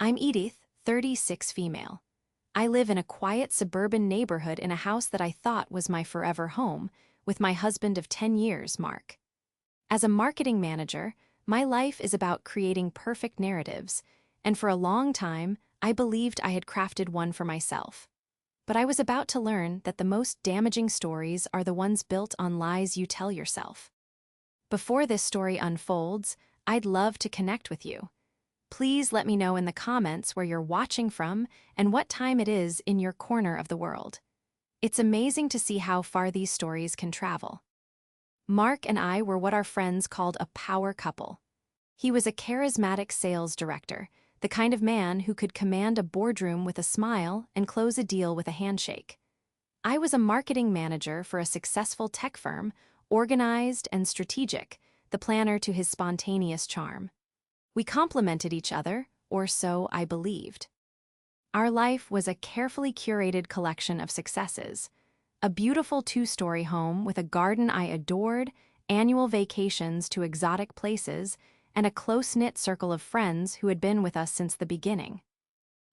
I'm Edith, 36 female. I live in a quiet suburban neighborhood in a house that I thought was my forever home, with my husband of 10 years, Mark. As a marketing manager, my life is about creating perfect narratives, and for a long time, I believed I had crafted one for myself. But I was about to learn that the most damaging stories are the ones built on lies you tell yourself. Before this story unfolds, I'd love to connect with you. Please let me know in the comments where you're watching from and what time it is in your corner of the world. It's amazing to see how far these stories can travel. Mark and I were what our friends called a power couple. He was a charismatic sales director, the kind of man who could command a boardroom with a smile and close a deal with a handshake. I was a marketing manager for a successful tech firm, organized and strategic, the planner to his spontaneous charm. We complemented each other, or so I believed. Our life was a carefully curated collection of successes. A beautiful two-story home with a garden I adored, annual vacations to exotic places, and a close-knit circle of friends who had been with us since the beginning.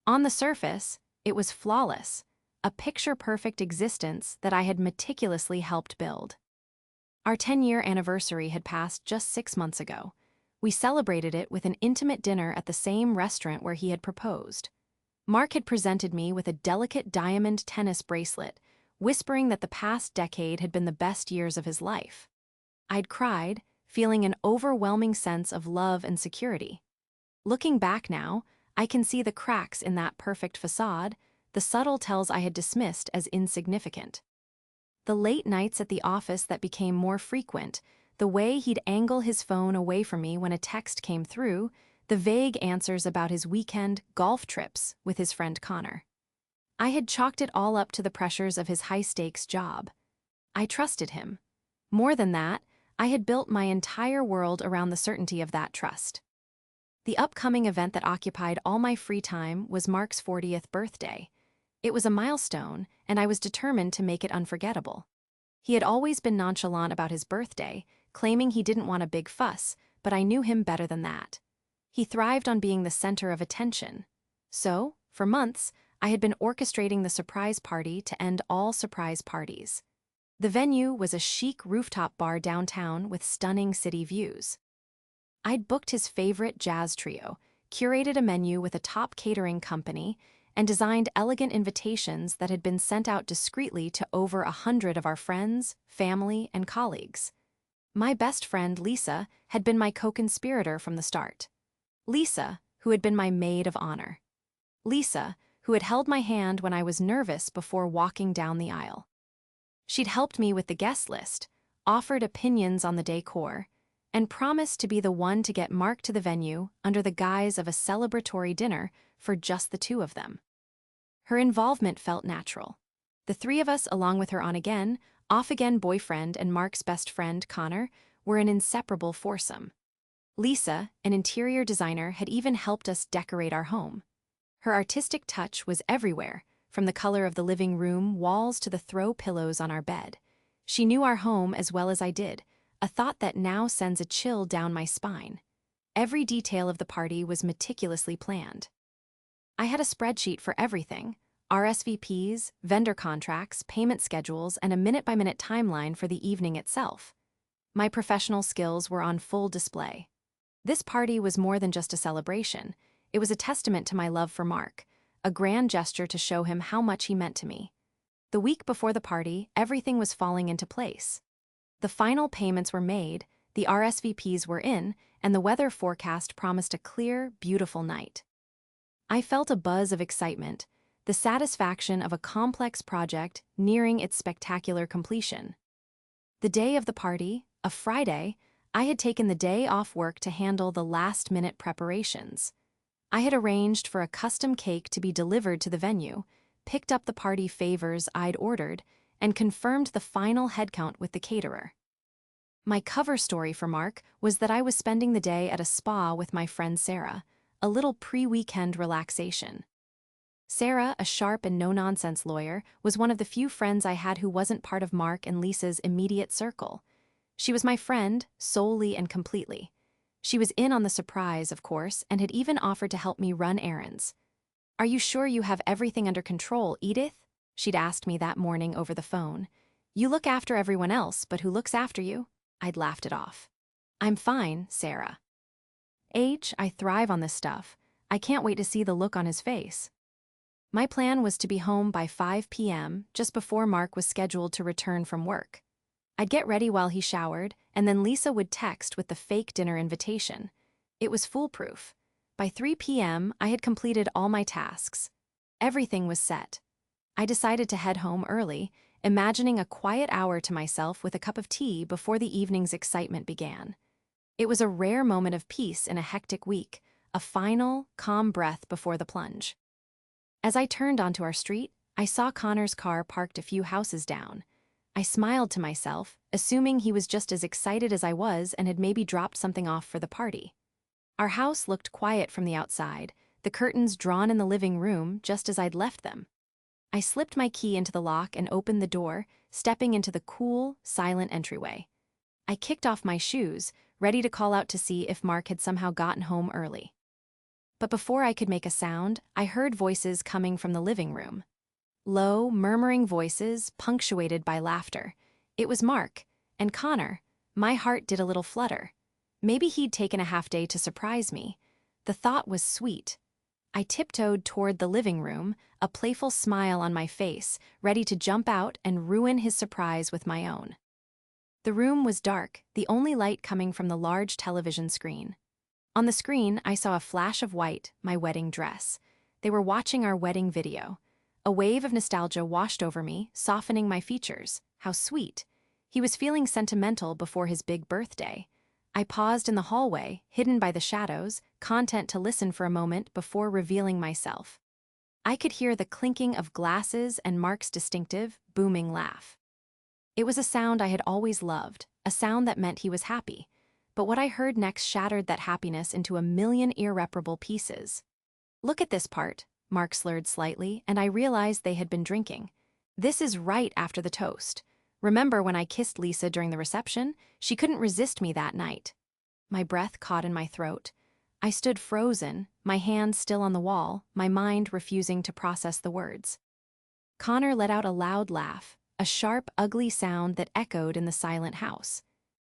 On the surface, it was flawless, a picture-perfect existence that I had meticulously helped build. Our 10-year anniversary had passed just 6 months ago. We celebrated it with an intimate dinner at the same restaurant where he had proposed. Mark had presented me with a delicate diamond tennis bracelet, whispering that the past decade had been the best years of his life. I'd cried, feeling an overwhelming sense of love and security. Looking back now, I can see the cracks in that perfect facade, the subtle tells I had dismissed as insignificant. The late nights at the office that became more frequent, the way he'd angle his phone away from me when a text came through, the vague answers about his weekend golf trips with his friend Connor. I had chalked it all up to the pressures of his high-stakes job. I trusted him. More than that, I had built my entire world around the certainty of that trust. The upcoming event that occupied all my free time was Mark's 40th birthday. It was a milestone, and I was determined to make it unforgettable. He had always been nonchalant about his birthday, claiming he didn't want a big fuss, but I knew him better than that. He thrived on being the center of attention. So, for months, I had been orchestrating the surprise party to end all surprise parties. The venue was a chic rooftop bar downtown with stunning city views. I'd booked his favorite jazz trio, curated a menu with a top catering company, and designed elegant invitations that had been sent out discreetly to over 100 of our friends, family, and colleagues. My best friend, Lisa, had been my co-conspirator from the start. Lisa, who had been my maid of honor. Lisa, who had held my hand when I was nervous before walking down the aisle. She'd helped me with the guest list, offered opinions on the decor, and promised to be the one to get Mark to the venue under the guise of a celebratory dinner for just the two of them. Her involvement felt natural. The three of us, along with her on-again, off-again boyfriend and Mark's best friend, Connor, were an inseparable foursome. Lisa, an interior designer, had even helped us decorate our home. Her artistic touch was everywhere, from the color of the living room walls to the throw pillows on our bed. She knew our home as well as I did, a thought that now sends a chill down my spine. Every detail of the party was meticulously planned. I had a spreadsheet for everything: RSVPs, vendor contracts, payment schedules, and a minute-by-minute timeline for the evening itself. My professional skills were on full display. This party was more than just a celebration. It was a testament to my love for Mark, a grand gesture to show him how much he meant to me. The week before the party, everything was falling into place. The final payments were made, the RSVPs were in, and the weather forecast promised a clear, beautiful night. I felt a buzz of excitement, the satisfaction of a complex project nearing its spectacular completion. The day of the party, a Friday, I had taken the day off work to handle the last-minute preparations. I had arranged for a custom cake to be delivered to the venue, picked up the party favors I'd ordered, and confirmed the final headcount with the caterer. My cover story for Mark was that I was spending the day at a spa with my friend Sarah, a little pre-weekend relaxation. Sarah, a sharp and no-nonsense lawyer, was one of the few friends I had who wasn't part of Mark and Lisa's immediate circle. She was my friend, solely and completely. She was in on the surprise, of course, and had even offered to help me run errands. "Are you sure you have everything under control, Edith?" She'd asked me that morning over the phone. "You look after everyone else, but who looks after you?" I'd laughed it off. "I'm fine, Sarah." I thrive on this stuff. I can't wait to see the look on his face. My plan was to be home by 5 p.m., just before Mark was scheduled to return from work. I'd get ready while he showered, and then Lisa would text with the fake dinner invitation. It was foolproof. By 3 p.m., I had completed all my tasks. Everything was set. I decided to head home early, imagining a quiet hour to myself with a cup of tea before the evening's excitement began. It was a rare moment of peace in a hectic week, a final, calm breath before the plunge. As I turned onto our street, I saw Connor's car parked a few houses down. I smiled to myself, assuming he was just as excited as I was and had maybe dropped something off for the party. Our house looked quiet from the outside, the curtains drawn in the living room just as I'd left them. I slipped my key into the lock and opened the door, stepping into the cool, silent entryway. I kicked off my shoes, ready to call out to see if Mark had somehow gotten home early. But before I could make a sound, I heard voices coming from the living room. Low, murmuring voices, punctuated by laughter. It was Mark, and Connor. My heart did a little flutter. Maybe he'd taken a half day to surprise me. The thought was sweet. I tiptoed toward the living room, a playful smile on my face, ready to jump out and ruin his surprise with my own. The room was dark, the only light coming from the large television screen. On the screen, I saw a flash of white, my wedding dress. They were watching our wedding video. A wave of nostalgia washed over me, softening my features. How sweet. He was feeling sentimental before his big birthday. I paused in the hallway, hidden by the shadows, content to listen for a moment before revealing myself. I could hear the clinking of glasses and Mark's distinctive, booming laugh. It was a sound I had always loved, a sound that meant he was happy. But what I heard next shattered that happiness into a million irreparable pieces. "Look at this part," Mark slurred slightly, and I realized they had been drinking. "This is right after the toast. Remember when I kissed Lisa during the reception? She couldn't resist me that night." My breath caught in my throat. I stood frozen, my hands still on the wall, my mind refusing to process the words. Connor let out a loud laugh, a sharp, ugly sound that echoed in the silent house.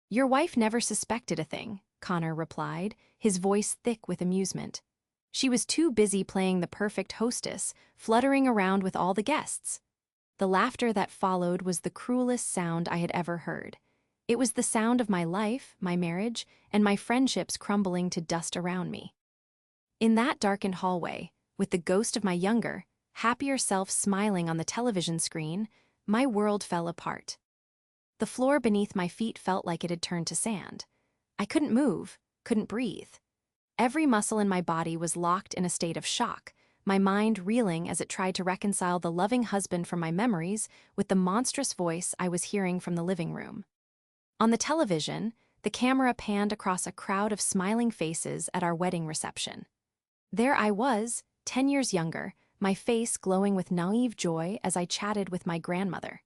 "Your wife never suspected a thing," Connor replied, his voice thick with amusement. "She was too busy playing the perfect hostess, fluttering around with all the guests." The laughter that followed was the cruelest sound I had ever heard. It was the sound of my life, my marriage, and my friendships crumbling to dust around me. In that darkened hallway, with the ghost of my younger, happier self smiling on the television screen, my world fell apart. The floor beneath my feet felt like it had turned to sand. I couldn't move, couldn't breathe. Every muscle in my body was locked in a state of shock, my mind reeling as it tried to reconcile the loving husband from my memories with the monstrous voice I was hearing from the living room. On the television, the camera panned across a crowd of smiling faces at our wedding reception. There I was, 10 years younger, my face glowing with naive joy as I chatted with my grandmother.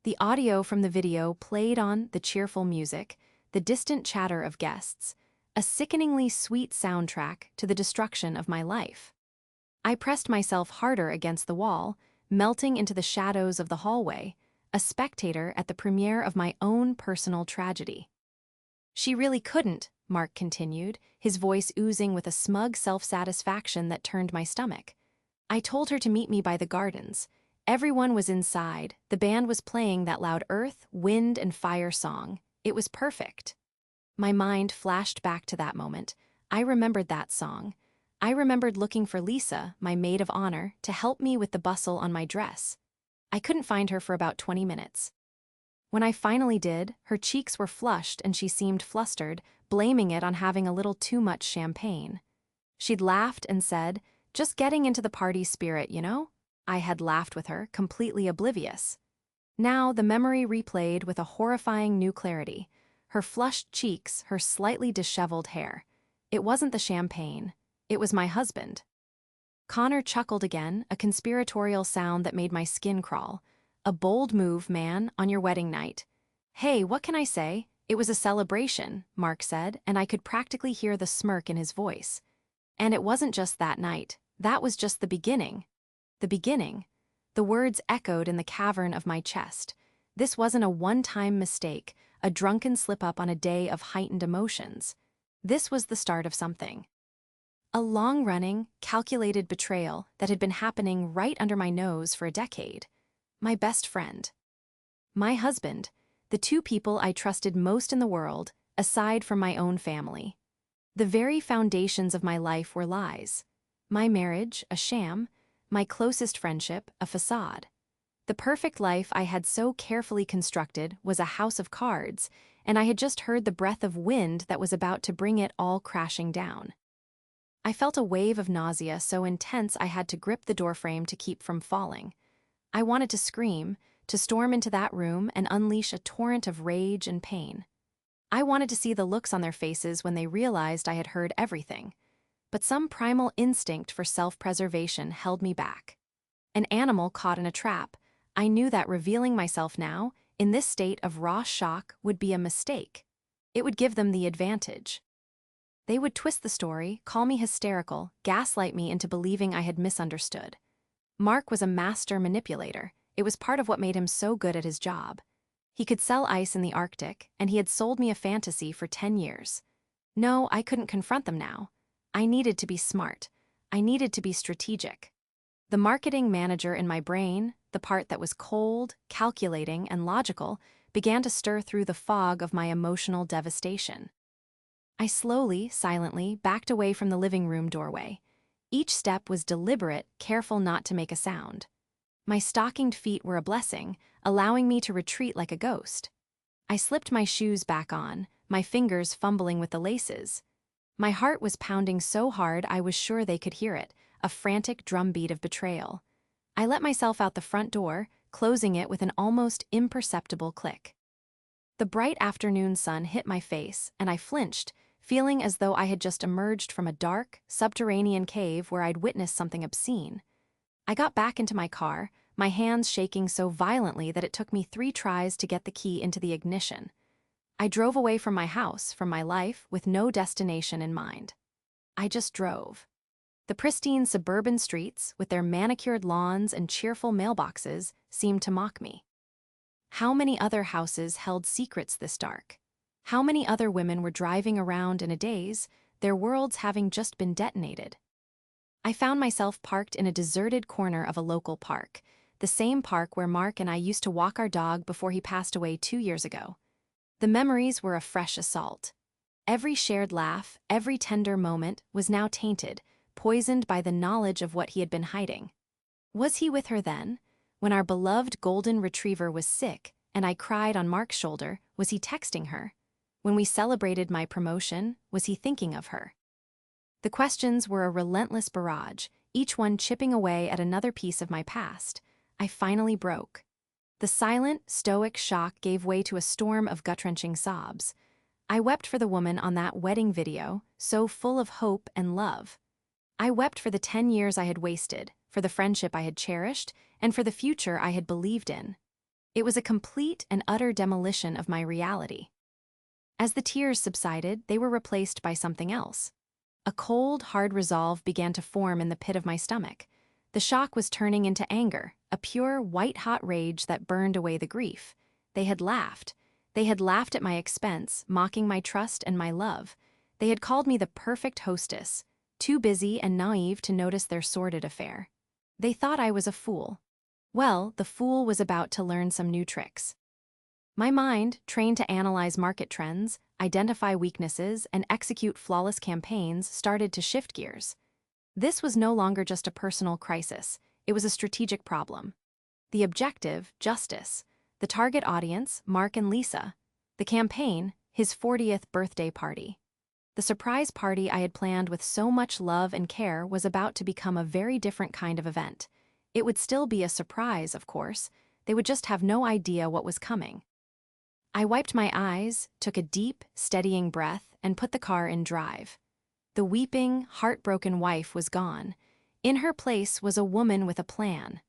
The audio from the video played on the cheerful music, the distant chatter of guests, a sickeningly sweet soundtrack to the destruction of my life. I pressed myself harder against the wall, melting into the shadows of the hallway, a spectator at the premiere of my own personal tragedy. "She really couldn't," Mark continued, his voice oozing with a smug self-satisfaction that turned my stomach. "I told her to meet me by the gardens. Everyone was inside, the band was playing that loud earth, wind, and fire song. It was perfect." My mind flashed back to that moment. I remembered that song. I remembered looking for Lisa, my maid of honor, to help me with the bustle on my dress. I couldn't find her for about 20 minutes. When I finally did, her cheeks were flushed and she seemed flustered, blaming it on having a little too much champagne. She'd laughed and said, "Just getting into the party spirit, you know?" I had laughed with her, completely oblivious. Now the memory replayed with a horrifying new clarity. Her flushed cheeks, her slightly disheveled hair. It wasn't the champagne. It was my husband. Connor chuckled again, a conspiratorial sound that made my skin crawl. "A bold move, man, on your wedding night. Hey, what can I say? It was a celebration, Mark said, and I could practically hear the smirk in his voice. And it wasn't just that night. That was just the beginning. The beginning. The words echoed in the cavern of my chest. This wasn't a one-time mistake, a drunken slip-up on a day of heightened emotions. This was the start of something. A long-running, calculated betrayal that had been happening right under my nose for a decade. My best friend. My husband. The two people I trusted most in the world, aside from my own family. The very foundations of my life were lies. My marriage, a sham. My closest friendship, a facade. The perfect life I had so carefully constructed was a house of cards, and I had just heard the breath of wind that was about to bring it all crashing down. I felt a wave of nausea so intense I had to grip the doorframe to keep from falling. I wanted to scream, to storm into that room and unleash a torrent of rage and pain. I wanted to see the looks on their faces when they realized I had heard everything. But some primal instinct for self-preservation held me back. An animal caught in a trap. I knew that revealing myself now, in this state of raw shock, would be a mistake. It would give them the advantage. They would twist the story, call me hysterical, gaslight me into believing I had misunderstood. Mark was a master manipulator. It was part of what made him so good at his job. He could sell ice in the Arctic, and he had sold me a fantasy for 10 years. No, I couldn't confront them now. I needed to be smart. I needed to be strategic. The marketing manager in my brain, the part that was cold, calculating, and logical, began to stir through the fog of my emotional devastation. I slowly, silently, backed away from the living room doorway. Each step was deliberate, careful not to make a sound. My stockinged feet were a blessing, allowing me to retreat like a ghost. I slipped my shoes back on, my fingers fumbling with the laces. My heart was pounding so hard I was sure they could hear it, a frantic drumbeat of betrayal. I let myself out the front door, closing it with an almost imperceptible click. The bright afternoon sun hit my face, and I flinched, feeling as though I had just emerged from a dark, subterranean cave where I'd witnessed something obscene. I got back into my car, my hands shaking so violently that it took me 3 tries to get the key into the ignition. I drove away from my house, from my life, with no destination in mind. I just drove. The pristine suburban streets, with their manicured lawns and cheerful mailboxes, seemed to mock me. How many other houses held secrets this dark? How many other women were driving around in a daze, their worlds having just been detonated? I found myself parked in a deserted corner of a local park, the same park where Mark and I used to walk our dog before he passed away 2 years ago. The memories were a fresh assault. Every shared laugh, every tender moment was now tainted, poisoned by the knowledge of what he had been hiding. Was he with her then? When our beloved golden retriever was sick and I cried on Mark's shoulder, was he texting her? When we celebrated my promotion, was he thinking of her? The questions were a relentless barrage, each one chipping away at another piece of my past. I finally broke. The silent, stoic shock gave way to a storm of gut-wrenching sobs. I wept for the woman on that wedding video, so full of hope and love. I wept for the 10 years I had wasted, for the friendship I had cherished, and for the future I had believed in. It was a complete and utter demolition of my reality. As the tears subsided, they were replaced by something else. A cold, hard resolve began to form in the pit of my stomach. The shock was turning into anger, a pure, white-hot rage that burned away the grief. They had laughed. They had laughed at my expense, mocking my trust and my love. They had called me the perfect hostess, too busy and naive to notice their sordid affair. They thought I was a fool. Well, the fool was about to learn some new tricks. My mind, trained to analyze market trends, identify weaknesses, and execute flawless campaigns, started to shift gears. This was no longer just a personal crisis, it was a strategic problem. The objective, justice. The target audience, Mark and Lisa. The campaign, his 40th birthday party. The surprise party I had planned with so much love and care was about to become a very different kind of event. It would still be a surprise, of course. They would just have no idea what was coming. I wiped my eyes, took a deep, steadying breath, and put the car in drive. The weeping, heartbroken wife was gone. In her place was a woman with a plan.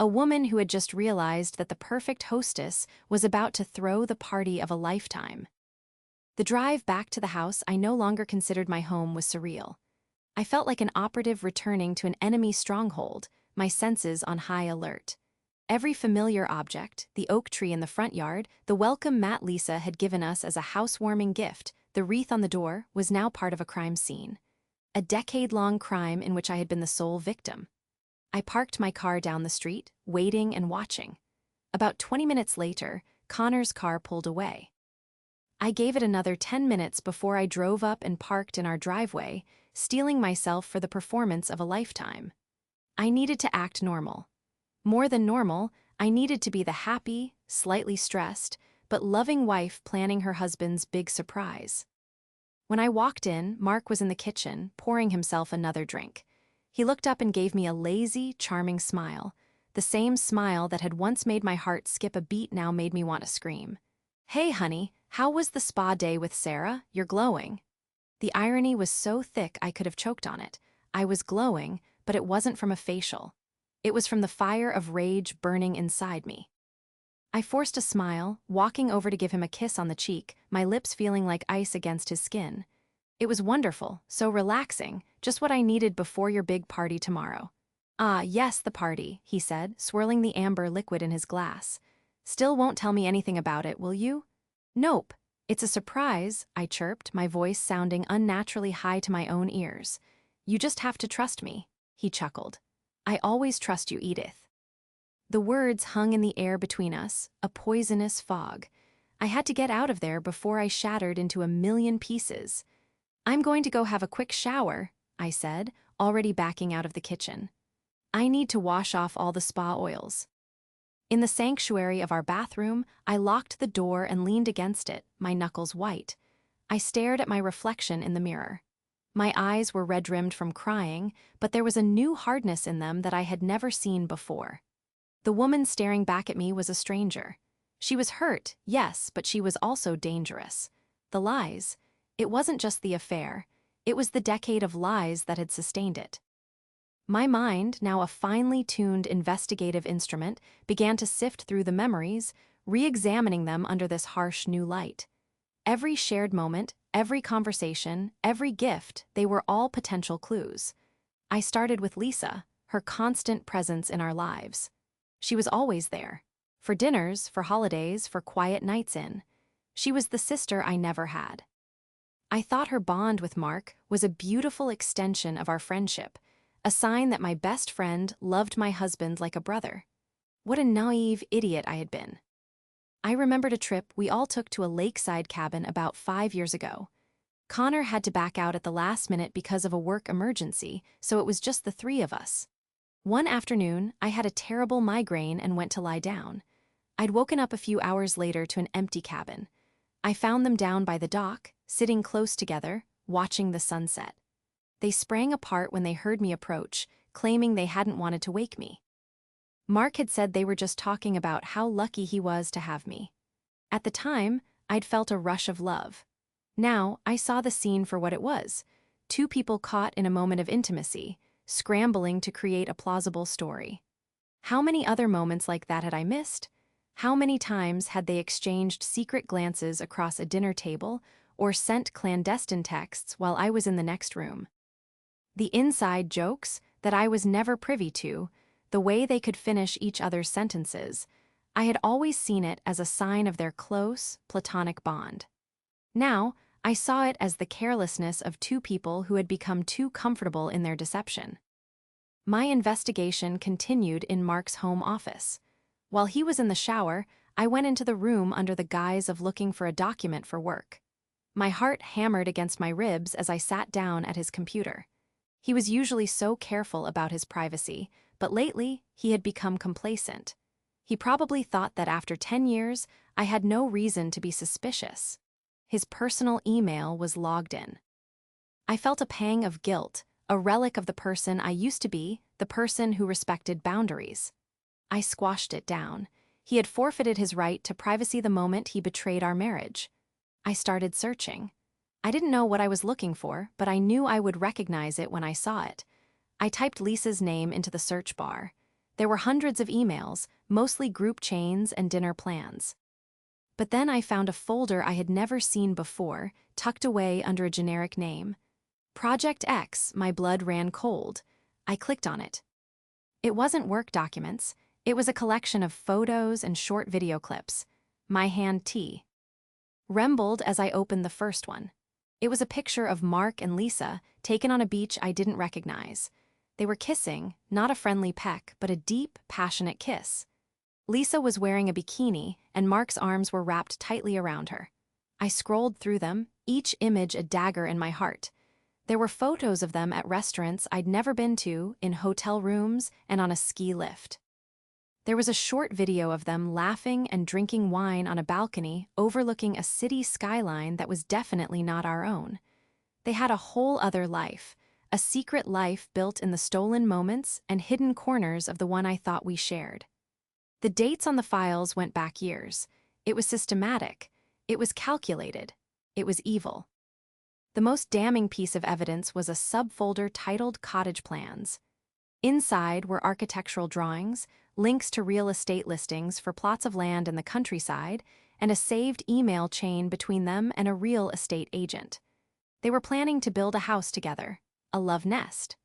A woman who had just realized that the perfect hostess was about to throw the party of a lifetime. The drive back to the house I no longer considered my home was surreal. I felt like an operative returning to an enemy stronghold, my senses on high alert. Every familiar object, the oak tree in the front yard, the welcome mat Lisa had given us as a housewarming gift, the wreath on the door, was now part of a crime scene. A decade-long crime in which I had been the sole victim. I parked my car down the street, waiting and watching. About 20 minutes later, Connor's car pulled away. I gave it another 10 minutes before I drove up and parked in our driveway, steeling myself for the performance of a lifetime. I needed to act normal. More than normal, I needed to be the happy, slightly stressed, but loving wife planning her husband's big surprise. When I walked in, Mark was in the kitchen, pouring himself another drink. He looked up and gave me a lazy, charming smile. The same smile that had once made my heart skip a beat now made me want to scream. "Hey, honey, how was the spa day with Sarah? You're glowing." The irony was so thick I could have choked on it. I was glowing, but it wasn't from a facial. It was from the fire of rage burning inside me. I forced a smile, walking over to give him a kiss on the cheek, my lips feeling like ice against his skin. It was wonderful, so relaxing, just what I needed before your big party tomorrow. "Ah, yes, the party," he said, swirling the amber liquid in his glass. "Still won't tell me anything about it, will you?" "Nope. It's a surprise," I chirped, my voice sounding unnaturally high to my own ears. "You just have to trust me," he chuckled. "I always trust you, Edith." The words hung in the air between us, a poisonous fog. I had to get out of there before I shattered into a million pieces. "I'm going to go have a quick shower," I said, already backing out of the kitchen. "I need to wash off all the spa oils." In the sanctuary of our bathroom, I locked the door and leaned against it, my knuckles white. I stared at my reflection in the mirror. My eyes were red-rimmed from crying, but there was a new hardness in them that I had never seen before. The woman staring back at me was a stranger. She was hurt, yes, but she was also dangerous. The lies. It wasn't just the affair. It was the decade of lies that had sustained it. My mind, now a finely tuned investigative instrument, began to sift through the memories, re-examining them under this harsh new light. Every shared moment, every conversation, every gift, they were all potential clues. I started with Lisa, her constant presence in our lives. She was always there. For dinners, for holidays, for quiet nights in. She was the sister I never had. I thought her bond with Mark was a beautiful extension of our friendship, a sign that my best friend loved my husband like a brother. What a naive idiot I had been. I remembered a trip we all took to a lakeside cabin about 5 years ago. Connor had to back out at the last minute because of a work emergency, so it was just the three of us. One afternoon, I had a terrible migraine and went to lie down. I'd woken up a few hours later to an empty cabin. I found them down by the dock, sitting close together, watching the sunset. They sprang apart when they heard me approach, claiming they hadn't wanted to wake me. Mark had said they were just talking about how lucky he was to have me. At the time, I'd felt a rush of love. Now, I saw the scene for what it was. Two people caught in a moment of intimacy, scrambling to create a plausible story. How many other moments like that had I missed? How many times had they exchanged secret glances across a dinner table or sent clandestine texts while I was in the next room? The inside jokes that I was never privy to, the way they could finish each other's sentences, I had always seen it as a sign of their close, platonic bond. Now, I saw it as the carelessness of two people who had become too comfortable in their deception. My investigation continued in Mark's home office. While he was in the shower, I went into the room under the guise of looking for a document for work. My heart hammered against my ribs as I sat down at his computer. He was usually so careful about his privacy, but lately he had become complacent. He probably thought that after 10 years, I had no reason to be suspicious. His personal email was logged in. I felt a pang of guilt, a relic of the person I used to be, the person who respected boundaries. I squashed it down. He had forfeited his right to privacy the moment he betrayed our marriage. I started searching. I didn't know what I was looking for, but I knew I would recognize it when I saw it. I typed Lisa's name into the search bar. There were hundreds of emails, mostly group chains and dinner plans. But then I found a folder I had never seen before, tucked away under a generic name. Project X. My blood ran cold. I clicked on it. It wasn't work documents. It was a collection of photos and short video clips. My hand T trembled as I opened the first one. It was a picture of Mark and Lisa, taken on a beach I didn't recognize. They were kissing, not a friendly peck, but a deep, passionate kiss. Lisa was wearing a bikini, and Mark's arms were wrapped tightly around her. I scrolled through them, each image a dagger in my heart. There were photos of them at restaurants I'd never been to, in hotel rooms, and on a ski lift. There was a short video of them laughing and drinking wine on a balcony overlooking a city skyline that was definitely not our own. They had a whole other life, a secret life built in the stolen moments and hidden corners of the one I thought we shared. The dates on the files went back years. It was systematic. It was calculated. It was evil. The most damning piece of evidence was a subfolder titled Cottage Plans. Inside were architectural drawings, links to real estate listings for plots of land in the countryside, and a saved email chain between them and a real estate agent. They were planning to build a house together, a love nest.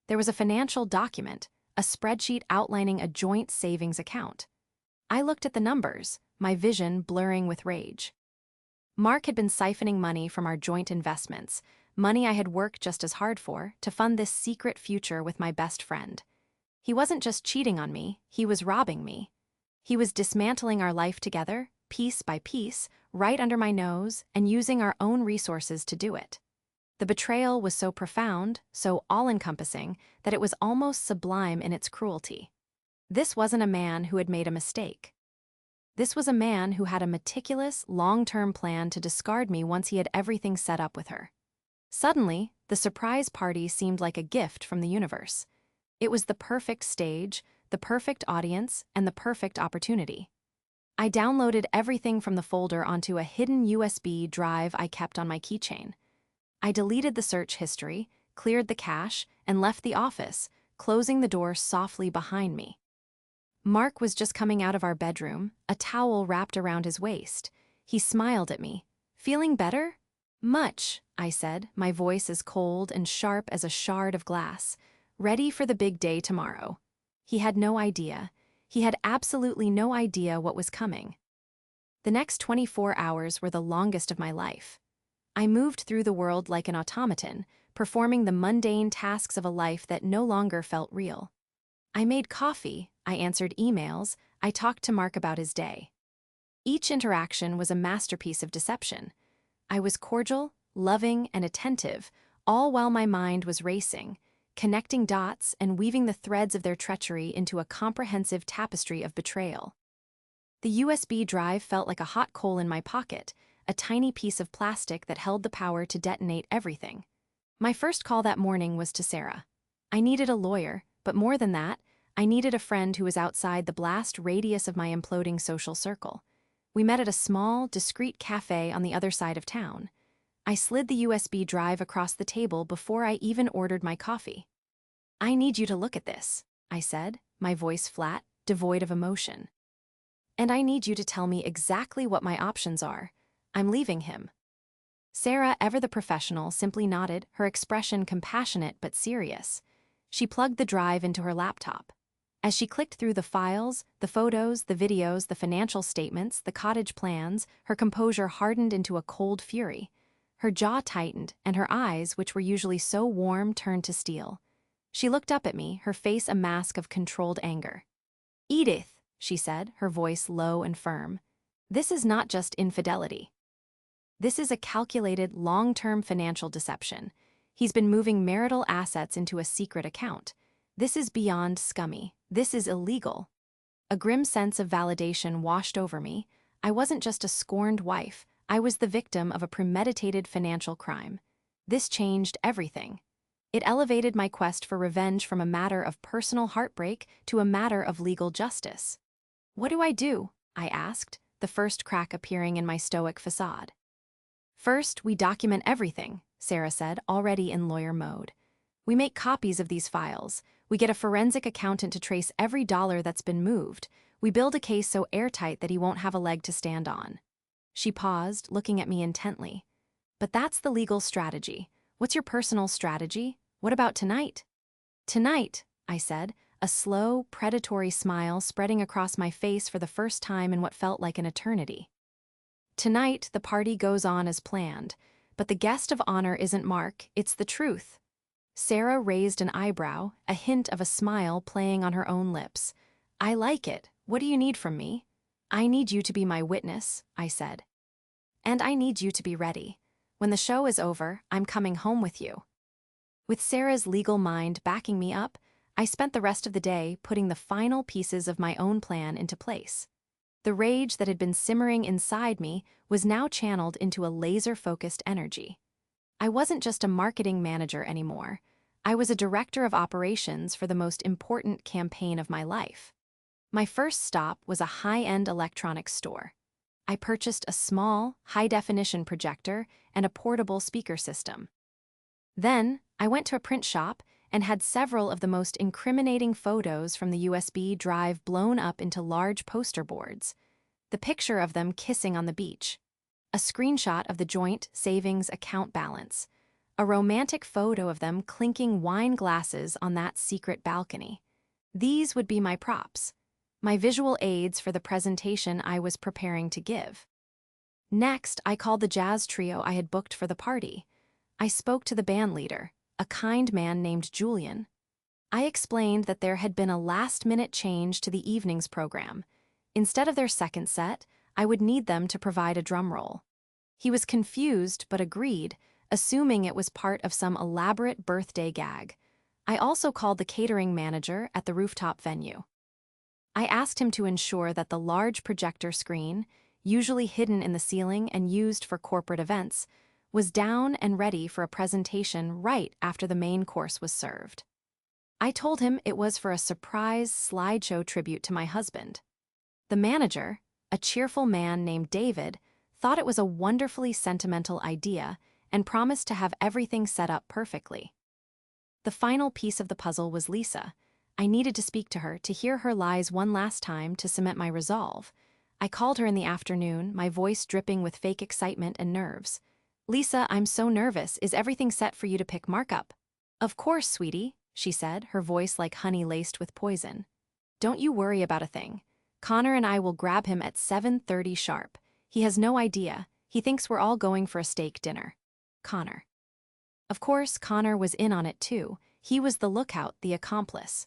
There was a financial document, a spreadsheet outlining a joint savings account. I looked at the numbers, my vision blurring with rage. Mark had been siphoning money from our joint investments, money I had worked just as hard for, to fund this secret future with my best friend. He wasn't just cheating on me, he was robbing me. He was dismantling our life together, piece by piece, right under my nose, and using our own resources to do it. The betrayal was so profound, so all-encompassing, that it was almost sublime in its cruelty. This wasn't a man who had made a mistake. This was a man who had a meticulous, long-term plan to discard me once he had everything set up with her. Suddenly, the surprise party seemed like a gift from the universe. It was the perfect stage, the perfect audience, and the perfect opportunity. I downloaded everything from the folder onto a hidden USB drive I kept on my keychain. I deleted the search history, cleared the cache, and left the office, closing the door softly behind me. Mark was just coming out of our bedroom, a towel wrapped around his waist. He smiled at me. "Feeling better?" "Much," I said, my voice as cold and sharp as a shard of glass. "Ready for the big day tomorrow." He had no idea. He had absolutely no idea what was coming. The next 24 hours were the longest of my life. I moved through the world like an automaton, performing the mundane tasks of a life that no longer felt real. I made coffee, I answered emails, I talked to Mark about his day. Each interaction was a masterpiece of deception. I was cordial, loving, and attentive, all while my mind was racing, connecting dots and weaving the threads of their treachery into a comprehensive tapestry of betrayal. The USB drive felt like a hot coal in my pocket, a tiny piece of plastic that held the power to detonate everything. My first call that morning was to Sarah. I needed a lawyer, but more than that, I needed a friend who was outside the blast radius of my imploding social circle. We met at a small, discreet cafe on the other side of town. I slid the USB drive across the table before I even ordered my coffee. "I need you to look at this," I said, my voice flat, devoid of emotion. "And I need you to tell me exactly what my options are. I'm leaving him." Sarah, ever the professional, simply nodded, her expression compassionate but serious. She plugged the drive into her laptop. As she clicked through the files, the photos, the videos, the financial statements, the cottage plans, her composure hardened into a cold fury. Her jaw tightened, and her eyes, which were usually so warm, turned to steel. She looked up at me, her face a mask of controlled anger. "Edith," she said, her voice low and firm, "this is not just infidelity. This is a calculated, long-term financial deception. He's been moving marital assets into a secret account. This is beyond scummy. This is illegal." A grim sense of validation washed over me. I wasn't just a scorned wife. I was the victim of a premeditated financial crime. This changed everything. It elevated my quest for revenge from a matter of personal heartbreak to a matter of legal justice. "What do I do?" I asked, the first crack appearing in my stoic facade. "First, we document everything," Sarah said, already in lawyer mode. "We make copies of these files. We get a forensic accountant to trace every dollar that's been moved. We build a case so airtight that he won't have a leg to stand on." She paused, looking at me intently. But that's the legal strategy. What's your personal strategy? What about tonight? Tonight, I said, a slow, predatory smile spreading across my face for the first time in what felt like an eternity. Tonight, the party goes on as planned, but the guest of honor isn't Mark, it's the truth. Sarah raised an eyebrow, a hint of a smile playing on her own lips. I like it. What do you need from me? I need you to be my witness, I said. And I need you to be ready. When the show is over, I'm coming home with you. With Sarah's legal mind backing me up, I spent the rest of the day putting the final pieces of my own plan into place. The rage that had been simmering inside me was now channeled into a laser-focused energy. I wasn't just a marketing manager anymore. I was a director of operations for the most important campaign of my life. My first stop was a high-end electronics store. I purchased a small, high-definition projector and a portable speaker system. Then, I went to a print shop and had several of the most incriminating photos from the USB drive blown up into large poster boards. The picture of them kissing on the beach. A screenshot of the joint savings account balance. A romantic photo of them clinking wine glasses on that secret balcony. These would be my props. My visual aids for the presentation I was preparing to give. Next, I called the jazz trio I had booked for the party. I spoke to the band leader, a kind man named Julian. I explained that there had been a last-minute change to the evening's program. Instead of their second set, I would need them to provide a drum roll. He was confused but agreed, assuming it was part of some elaborate birthday gag. I also called the catering manager at the rooftop venue. I asked him to ensure that the large projector screen, usually hidden in the ceiling and used for corporate events, was down and ready for a presentation right after the main course was served. I told him it was for a surprise slideshow tribute to my husband. The manager, a cheerful man named David, thought it was a wonderfully sentimental idea and promised to have everything set up perfectly. The final piece of the puzzle was Lisa. I needed to speak to her, to hear her lies one last time to cement my resolve. I called her in the afternoon, my voice dripping with fake excitement and nerves. Lisa, I'm so nervous. Is everything set for you to pick Mark up? Of course, sweetie, she said, her voice like honey laced with poison. Don't you worry about a thing. Connor and I will grab him at 7:30 sharp. He has no idea. He thinks we're all going for a steak dinner. Connor. Of course, Connor was in on it too. He was the lookout, the accomplice.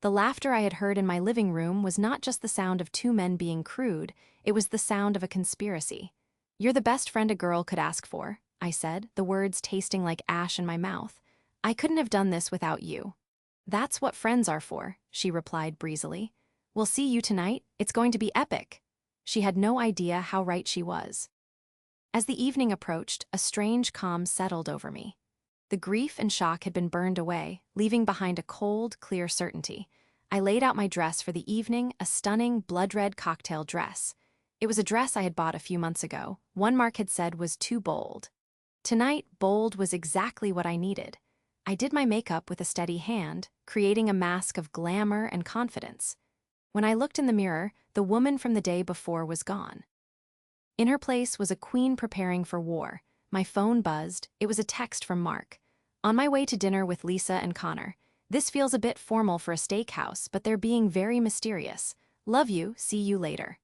The laughter I had heard in my living room was not just the sound of two men being crude, it was the sound of a conspiracy. You're the best friend a girl could ask for, I said, the words tasting like ash in my mouth. I couldn't have done this without you. That's what friends are for, she replied breezily. We'll see you tonight, it's going to be epic. She had no idea how right she was. As the evening approached, a strange calm settled over me. The grief and shock had been burned away, leaving behind a cold, clear certainty. I laid out my dress for the evening, a stunning, blood-red cocktail dress. It was a dress I had bought a few months ago. One Mark had said was too bold. Tonight, bold was exactly what I needed. I did my makeup with a steady hand, creating a mask of glamour and confidence. When I looked in the mirror, the woman from the day before was gone. In her place was a queen preparing for war. My phone buzzed. It was a text from Mark. On my way to dinner with Lisa and Connor. This feels a bit formal for a steakhouse, but they're being very mysterious. Love you, see you later.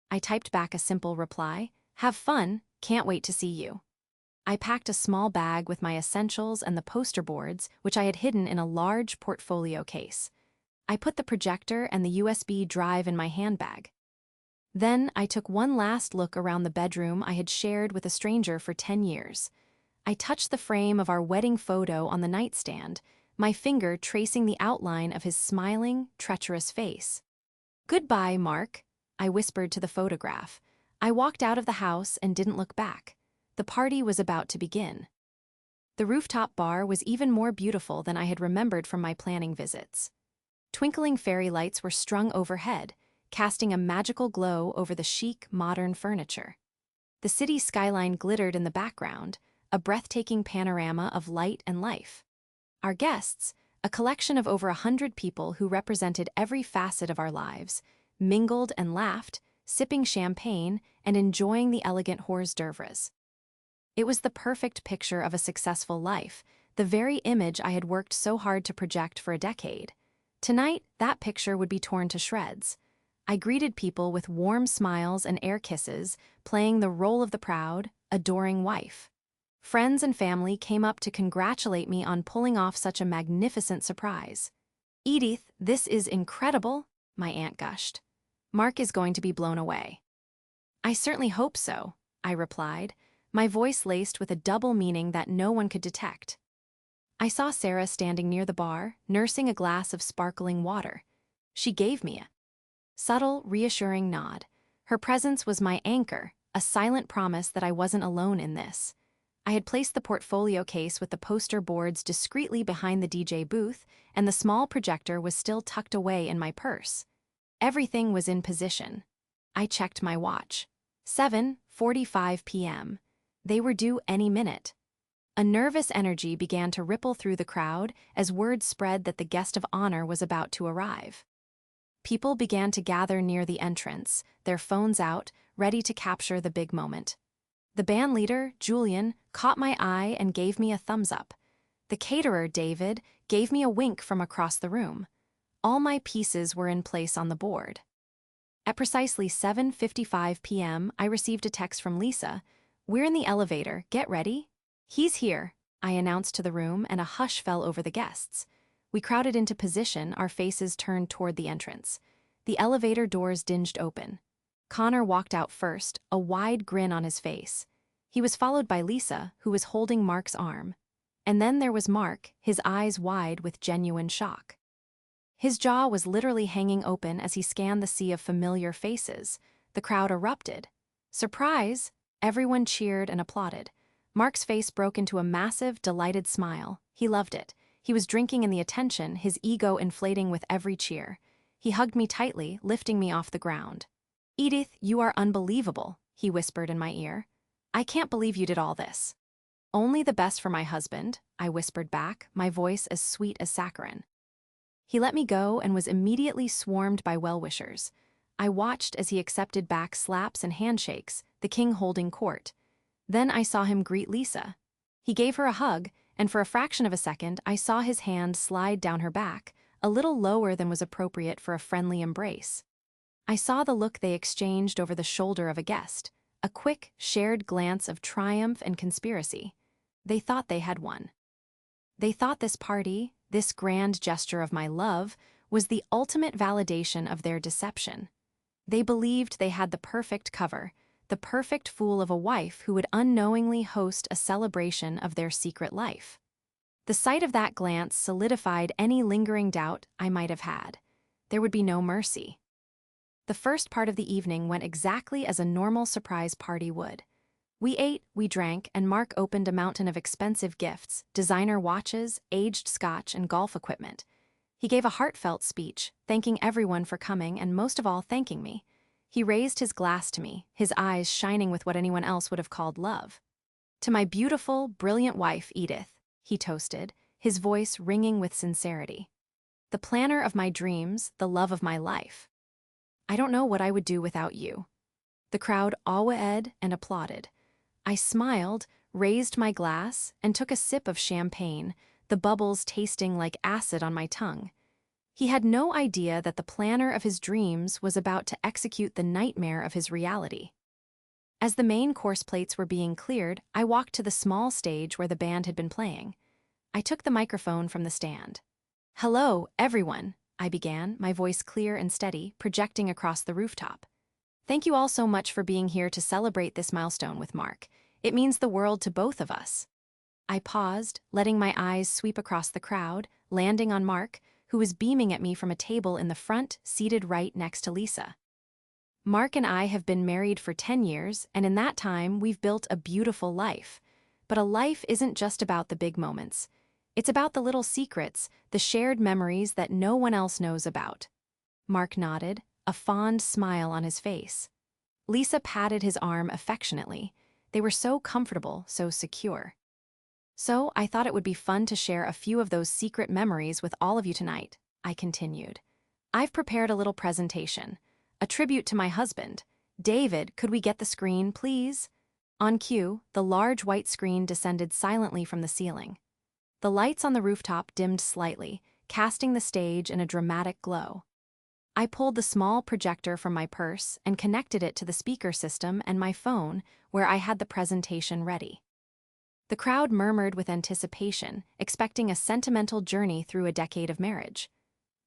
I typed back a simple reply. Have fun, can't wait to see you. I packed a small bag with my essentials and the poster boards, which I had hidden in a large portfolio case. I put the projector and the USB drive in my handbag. Then I took one last look around the bedroom I had shared with a stranger for 10 years. I touched the frame of our wedding photo on the nightstand, my finger tracing the outline of his smiling, treacherous face. Goodbye, Mark, I whispered to the photograph. I walked out of the house and didn't look back. The party was about to begin. The rooftop bar was even more beautiful than I had remembered from my planning visits. Twinkling fairy lights were strung overhead, casting a magical glow over the chic, modern furniture. The city skyline glittered in the background, a breathtaking panorama of light and life. Our guests, a collection of over 100 people who represented every facet of our lives, mingled and laughed, sipping champagne and enjoying the elegant hors d'oeuvres. It was the perfect picture of a successful life, the very image I had worked so hard to project for a decade. Tonight, that picture would be torn to shreds. I greeted people with warm smiles and air kisses, playing the role of the proud, adoring wife. Friends and family came up to congratulate me on pulling off such a magnificent surprise. "Edith, this is incredible," my aunt gushed. "Mark is going to be blown away." "I certainly hope so," I replied, my voice laced with a double meaning that no one could detect. I saw Sarah standing near the bar, nursing a glass of sparkling water. She gave me a subtle, reassuring nod. Her presence was my anchor, a silent promise that I wasn't alone in this. I had placed the portfolio case with the poster boards discreetly behind the DJ booth, and the small projector was still tucked away in my purse. Everything was in position. I checked my watch. 7:45 p.m. They were due any minute. A nervous energy began to ripple through the crowd as word spread that the guest of honor was about to arrive. People began to gather near the entrance, their phones out, ready to capture the big moment. The band leader, Julian, caught my eye and gave me a thumbs up. The caterer, David, gave me a wink from across the room. All my pieces were in place on the board. At precisely 7:55 p.m., I received a text from Lisa. "We're in the elevator, get ready." "He's here," I announced to the room, and a hush fell over the guests. We crowded into position, our faces turned toward the entrance. The elevator doors dinged open. Connor walked out first, a wide grin on his face. He was followed by Lisa, who was holding Mark's arm. And then there was Mark, his eyes wide with genuine shock. His jaw was literally hanging open as he scanned the sea of familiar faces. The crowd erupted. "Surprise!" Everyone cheered and applauded. Mark's face broke into a massive, delighted smile. He loved it. He was drinking in the attention, his ego inflating with every cheer. He hugged me tightly, lifting me off the ground. "Edith, you are unbelievable," he whispered in my ear. "I can't believe you did all this." "Only the best for my husband," I whispered back, my voice as sweet as saccharin. He let me go and was immediately swarmed by well-wishers. I watched as he accepted back slaps and handshakes, the king holding court. Then I saw him greet Lisa. He gave her a hug, and for a fraction of a second I saw his hand slide down her back, a little lower than was appropriate for a friendly embrace. I saw the look they exchanged over the shoulder of a guest, a quick, shared glance of triumph and conspiracy. They thought they had won. They thought this party, this grand gesture of my love, was the ultimate validation of their deception. They believed they had the perfect cover, the perfect fool of a wife who would unknowingly host a celebration of their secret life. The sight of that glance solidified any lingering doubt I might have had. There would be no mercy. The first part of the evening went exactly as a normal surprise party would. We ate, we drank, and Mark opened a mountain of expensive gifts, designer watches, aged scotch, and golf equipment. He gave a heartfelt speech, thanking everyone for coming and most of all thanking me. He raised his glass to me, his eyes shining with what anyone else would have called love. "To my beautiful, brilliant wife, Edith," he toasted, his voice ringing with sincerity. "The planner of my dreams, the love of my life. I don't know what I would do without you." The crowd awed and applauded. I smiled, raised my glass, and took a sip of champagne, the bubbles tasting like acid on my tongue. He had no idea that the planner of his dreams was about to execute the nightmare of his reality. As the main course plates were being cleared, I walked to the small stage where the band had been playing. I took the microphone from the stand. "Hello, everyone," I began, my voice clear and steady, projecting across the rooftop. "Thank you all so much for being here to celebrate this milestone with Mark. It means the world to both of us." I paused, letting my eyes sweep across the crowd, landing on Mark, who was beaming at me from a table in the front, seated right next to Lisa. "Mark and I have been married for 10 years, and in that time we've built a beautiful life. But a life isn't just about the big moments. It's about the little secrets, the shared memories that no one else knows about." Mark nodded, a fond smile on his face. Lisa patted his arm affectionately. They were so comfortable, so secure. "So I thought it would be fun to share a few of those secret memories with all of you tonight," I continued. "I've prepared a little presentation, a tribute to my husband. "David, could we get the screen, please?" On cue, the large white screen descended silently from the ceiling. The lights on the rooftop dimmed slightly, casting the stage in a dramatic glow. I pulled the small projector from my purse and connected it to the speaker system and my phone, where I had the presentation ready. The crowd murmured with anticipation, expecting a sentimental journey through a decade of marriage.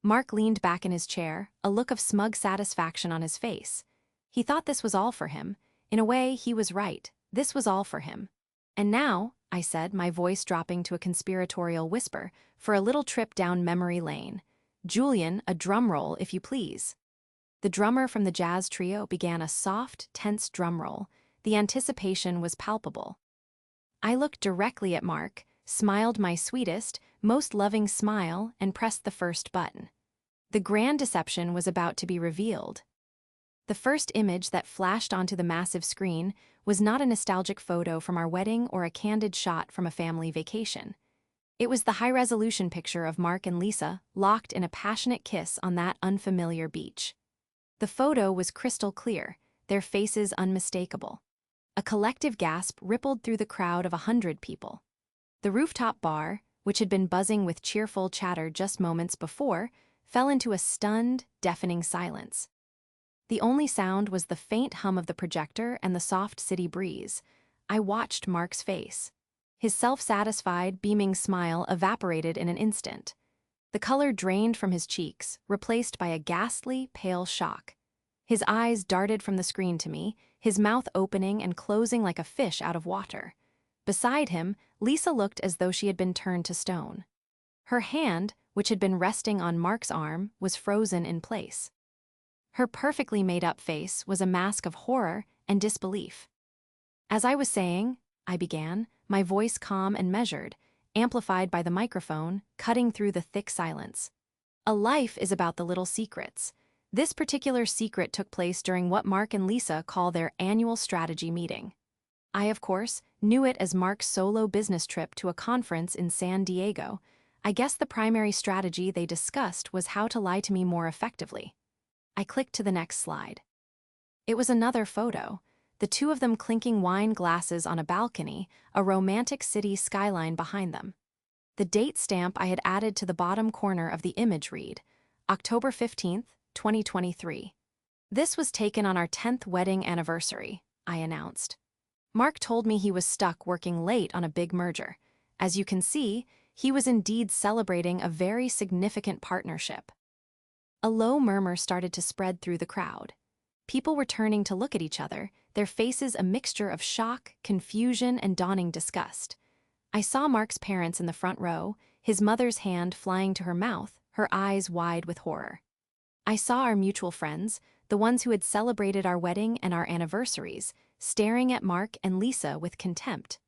Mark leaned back in his chair, a look of smug satisfaction on his face. He thought this was all for him. In a way, he was right. This was all for him. "And now," I said, my voice dropping to a conspiratorial whisper, "for a little trip down memory lane. Julian, a drum roll, if you please." The drummer from the jazz trio began a soft, tense drum roll. The anticipation was palpable. I looked directly at Mark, smiled my sweetest, most loving smile, and pressed the first button. The grand deception was about to be revealed. The first image that flashed onto the massive screen was not a nostalgic photo from our wedding or a candid shot from a family vacation. It was the high-resolution picture of Mark and Lisa locked in a passionate kiss on that unfamiliar beach. The photo was crystal clear, their faces unmistakable. A collective gasp rippled through the crowd of 100 people. The rooftop bar, which had been buzzing with cheerful chatter just moments before, fell into a stunned, deafening silence. The only sound was the faint hum of the projector and the soft city breeze. I watched Mark's face. His self-satisfied, beaming smile evaporated in an instant. The color drained from his cheeks, replaced by a ghastly, pale shock. His eyes darted from the screen to me, his mouth opening and closing like a fish out of water. Beside him, Lisa looked as though she had been turned to stone. Her hand, which had been resting on Mark's arm, was frozen in place. Her perfectly made-up face was a mask of horror and disbelief. "As I was saying," I began, my voice calm and measured, amplified by the microphone, cutting through the thick silence. "A life is about the little secrets. This particular secret took place during what Mark and Lisa call their annual strategy meeting. I, of course, knew it as Mark's solo business trip to a conference in San Diego. I guess the primary strategy they discussed was how to lie to me more effectively." I clicked to the next slide. It was another photo, the two of them clinking wine glasses on a balcony, a romantic city skyline behind them. The date stamp I had added to the bottom corner of the image read, October 15th, 2023. "This was taken on our 10th wedding anniversary," I announced. Mark told me he was stuck working late on a big merger. As you can see, he was indeed celebrating a very significant partnership. A low murmur started to spread through the crowd. People were turning to look at each other, their faces a mixture of shock, confusion, and dawning disgust. I saw Mark's parents in the front row, his mother's hand flying to her mouth, her eyes wide with horror. I saw our mutual friends, the ones who had celebrated our wedding and our anniversaries, staring at Mark and Lisa with contempt.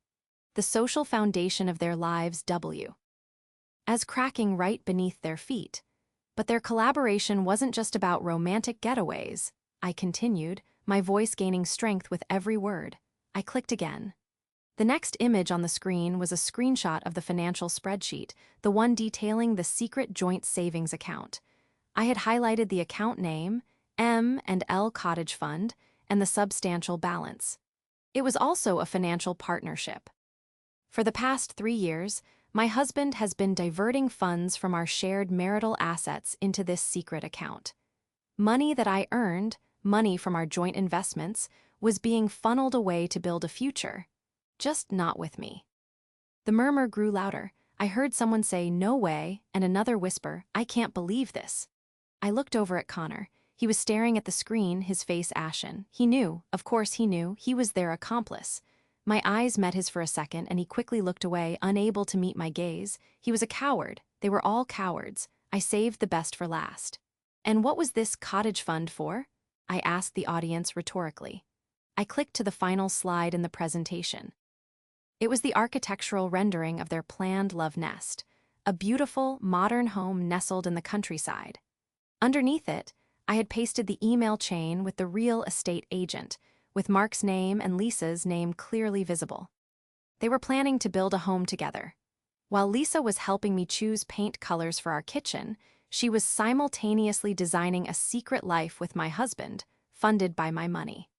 The social foundation of their lives as cracking right beneath their feet. But their collaboration wasn't just about romantic getaways, I continued, my voice gaining strength with every word. I clicked again. The next image on the screen was a screenshot of the financial spreadsheet, the one detailing the secret joint savings account. I had highlighted the account name, M&L Cottage Fund, and the substantial balance. It was also a financial partnership. For the past 3 years, my husband has been diverting funds from our shared marital assets into this secret account. Money that I earned, money from our joint investments, was being funneled away to build a future. Just not with me. The murmur grew louder. I heard someone say, "No way," and another whisper, "I can't believe this." I looked over at Connor. He was staring at the screen, his face ashen. He knew, of course he knew, he was their accomplice. My eyes met his for a second, and he quickly looked away, unable to meet my gaze. He was a coward. They were all cowards. I saved the best for last. "And what was this cottage fund for?" I asked the audience rhetorically. I clicked to the final slide in the presentation. It was the architectural rendering of their planned love nest, a beautiful, modern home nestled in the countryside. Underneath it, I had pasted the email chain with the real estate agent, with Mark's name and Lisa's name clearly visible. They were planning to build a home together. While Lisa was helping me choose paint colors for our kitchen, she was simultaneously designing a secret life with my husband, funded by my money.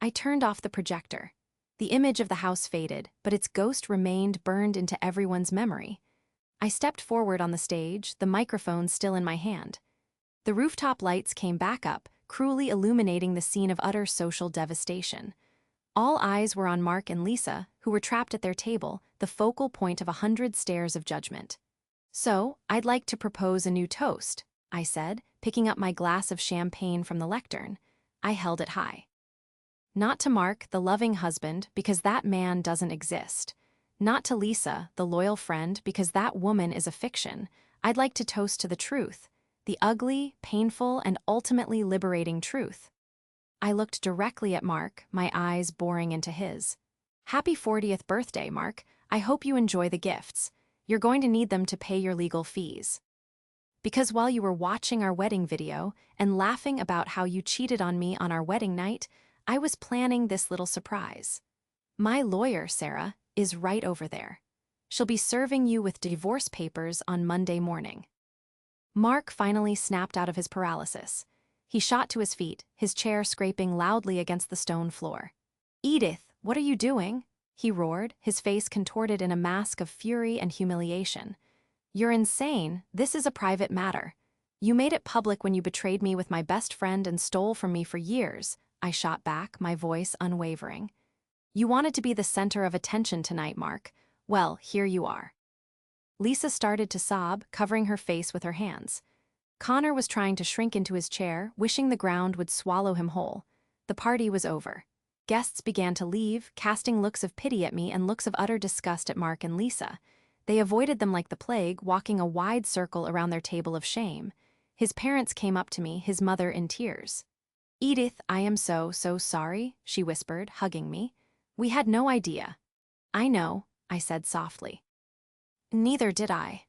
I turned off the projector. The image of the house faded, but its ghost remained burned into everyone's memory. I stepped forward on the stage, the microphone still in my hand. The rooftop lights came back up, cruelly illuminating the scene of utter social devastation. All eyes were on Mark and Lisa, who were trapped at their table, the focal point of 100 stares of judgment. "So, I'd like to propose a new toast," I said, picking up my glass of champagne from the lectern. I held it high. "Not to Mark, the loving husband, because that man doesn't exist. Not to Lisa, the loyal friend, because that woman is a fiction. I'd like to toast to the truth, the ugly, painful, and ultimately liberating truth." I looked directly at Mark, my eyes boring into his. "Happy 40th birthday, Mark. I hope you enjoy the gifts. You're going to need them to pay your legal fees. Because while you were watching our wedding video and laughing about how you cheated on me on our wedding night, I was planning this little surprise. My lawyer, Sarah, is right over there. She'll be serving you with divorce papers on Monday morning." Mark finally snapped out of his paralysis. He shot to his feet, his chair scraping loudly against the stone floor. "Edith, what are you doing?" he roared, his face contorted in a mask of fury and humiliation. "You're insane. This is a private matter. You made it public when you betrayed me with my best friend and stole from me for years," I shot back, my voice unwavering. "You wanted to be the center of attention tonight, Mark. Well, here you are." Lisa started to sob, covering her face with her hands. Connor was trying to shrink into his chair, wishing the ground would swallow him whole. The party was over. Guests began to leave, casting looks of pity at me and looks of utter disgust at Mark and Lisa. They avoided them like the plague, walking a wide circle around their table of shame. His parents came up to me, his mother in tears. "Edith, I am so sorry," she whispered, hugging me. "We had no idea." "I know," I said softly. "Neither did I."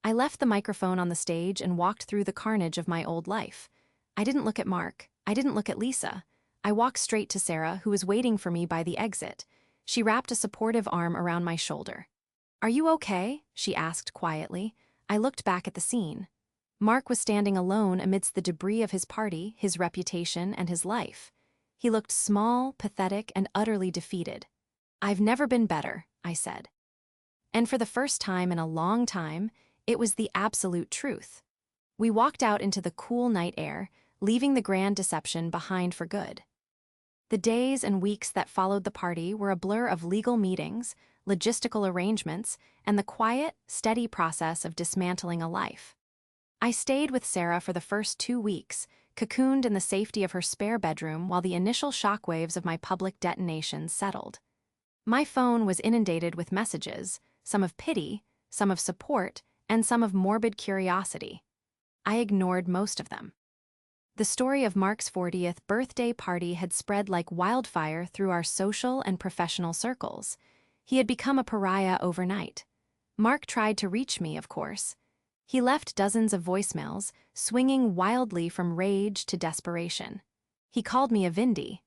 I left the microphone on the stage and walked through the carnage of my old life. I didn't look at Mark. I didn't look at Lisa. I walked straight to Sarah, who was waiting for me by the exit. She wrapped a supportive arm around my shoulder. "Are you okay?" she asked quietly. I looked back at the scene. Mark was standing alone amidst the debris of his party, his reputation, and his life. He looked small, pathetic, and utterly defeated. "I've never been better," I said. And for the first time in a long time, it was the absolute truth. We walked out into the cool night air, leaving the grand deception behind for good. The days and weeks that followed the party were a blur of legal meetings, logistical arrangements, and the quiet, steady process of dismantling a life. I stayed with Sarah for the first 2 weeks, cocooned in the safety of her spare bedroom while the initial shockwaves of my public detonations settled. My phone was inundated with messages, some of pity, some of support, and some of morbid curiosity. I ignored most of them. The story of Mark's 40th birthday party had spread like wildfire through our social and professional circles. He had become a pariah overnight. Mark tried to reach me, of course. He left dozens of voicemails, swinging wildly from rage to desperation. He called me a Vindi,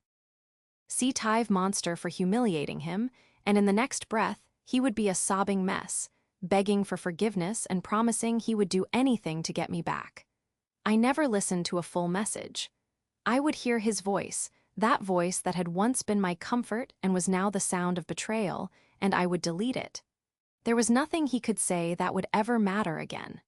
C-Tive monster for humiliating him, and in the next breath, he would be a sobbing mess, begging for forgiveness and promising he would do anything to get me back. I never listened to a full message. I would hear his voice, that voice that had once been my comfort and was now the sound of betrayal, and I would delete it. There was nothing he could say that would ever matter again.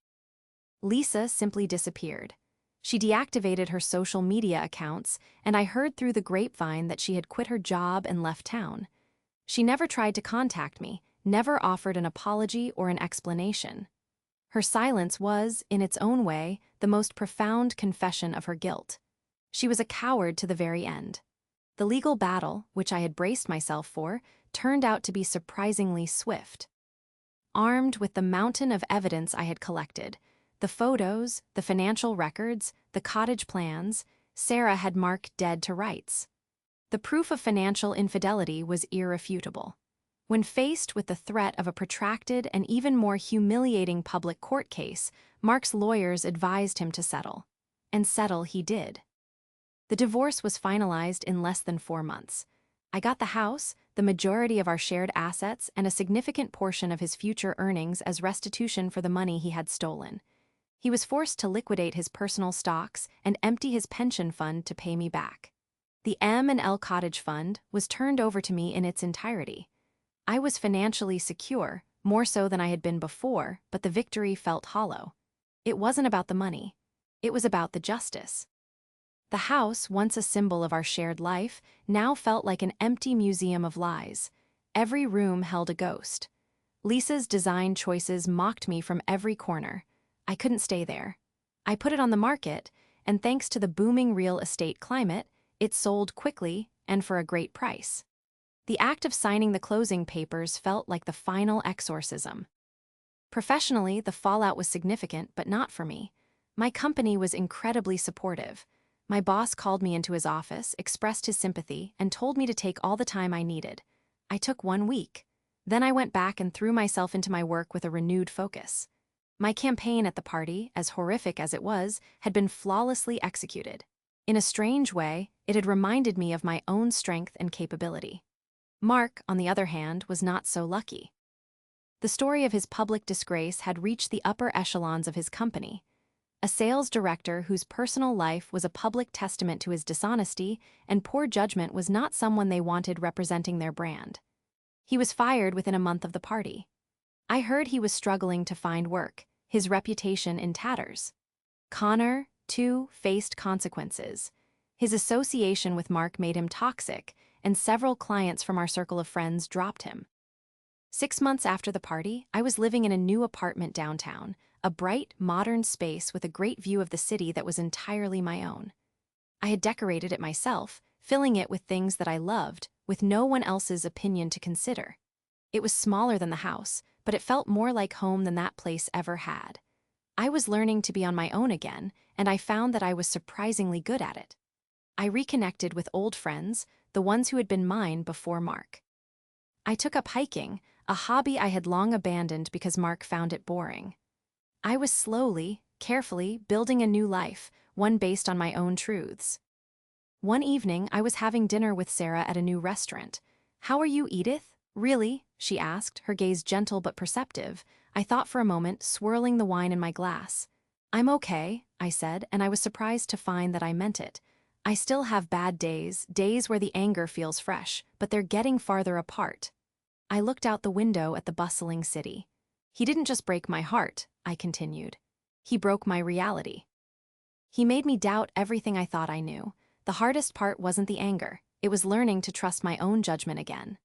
Lisa simply disappeared. She deactivated her social media accounts, and I heard through the grapevine that she had quit her job and left town. She never tried to contact me, never offered an apology or an explanation. Her silence was, in its own way, the most profound confession of her guilt. She was a coward to the very end. The legal battle, which I had braced myself for, turned out to be surprisingly swift. Armed with the mountain of evidence I had collected, the photos, the financial records, the cottage plans, Sarah had Mark dead to rights. The proof of financial infidelity was irrefutable. When faced with the threat of a protracted and even more humiliating public court case, Mark's lawyers advised him to settle. And settle he did. The divorce was finalized in less than 4 months. I got the house, the majority of our shared assets, and a significant portion of his future earnings as restitution for the money he had stolen. He was forced to liquidate his personal stocks and empty his pension fund to pay me back. The M&L Cottage Fund was turned over to me in its entirety. I was financially secure, more so than I had been before, but the victory felt hollow. It wasn't about the money. It was about the justice. The house, once a symbol of our shared life, now felt like an empty museum of lies. Every room held a ghost. Lisa's design choices mocked me from every corner. I couldn't stay there. I put it on the market, and thanks to the booming real estate climate, it sold quickly and for a great price. The act of signing the closing papers felt like the final exorcism. Professionally, the fallout was significant, but not for me. My company was incredibly supportive. My boss called me into his office, expressed his sympathy, and told me to take all the time I needed. I took 1 week. Then I went back and threw myself into my work with a renewed focus. My campaign at the party, as horrific as it was, had been flawlessly executed. In a strange way, it had reminded me of my own strength and capability. Mark, on the other hand, was not so lucky. The story of his public disgrace had reached the upper echelons of his company. A sales director whose personal life was a public testament to his dishonesty and poor judgment was not someone they wanted representing their brand. He was fired within a month of the party. I heard he was struggling to find work, his reputation in tatters. Connor, too, faced consequences. His association with Mark made him toxic, and several clients from our circle of friends dropped him. 6 months after the party, I was living in a new apartment downtown, a bright, modern space with a great view of the city that was entirely my own. I had decorated it myself, filling it with things that I loved, with no one else's opinion to consider. It was smaller than the house, but it felt more like home than that place ever had. I was learning to be on my own again, and I found that I was surprisingly good at it. I reconnected with old friends, the ones who had been mine before Mark. I took up hiking, a hobby I had long abandoned because Mark found it boring. I was slowly, carefully building a new life, one based on my own truths. One evening, I was having dinner with Sarah at a new restaurant. "How are you, Edith?" "Really?" she asked, her gaze gentle but perceptive. I thought for a moment, swirling the wine in my glass. "I'm okay," I said, and I was surprised to find that I meant it. I still have bad days, days where the anger feels fresh, but they're getting farther apart. I looked out the window at the bustling city. "He didn't just break my heart," I continued. "He broke my reality. He made me doubt everything I thought I knew. The hardest part wasn't the anger. It was learning to trust my own judgment again."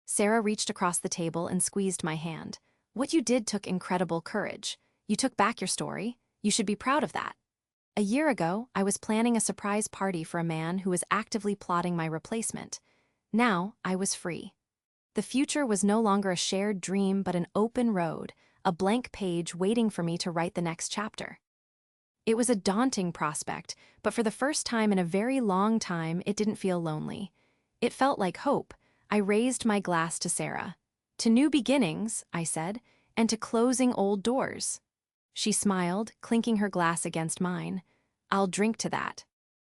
Sarah reached across the table and squeezed my hand. "What you did took incredible courage. You took back your story. You should be proud of that. A year ago, I was planning a surprise party for a man who was actively plotting my replacement. Now, I was free. The future was no longer a shared dream but an open road, a blank page waiting for me to write the next chapter." It was a daunting prospect, but for the first time in a very long time, it didn't feel lonely. It felt like hope. I raised my glass to Sarah. "To new beginnings," I said, "and to closing old doors." She smiled, clinking her glass against mine. "I'll drink to that."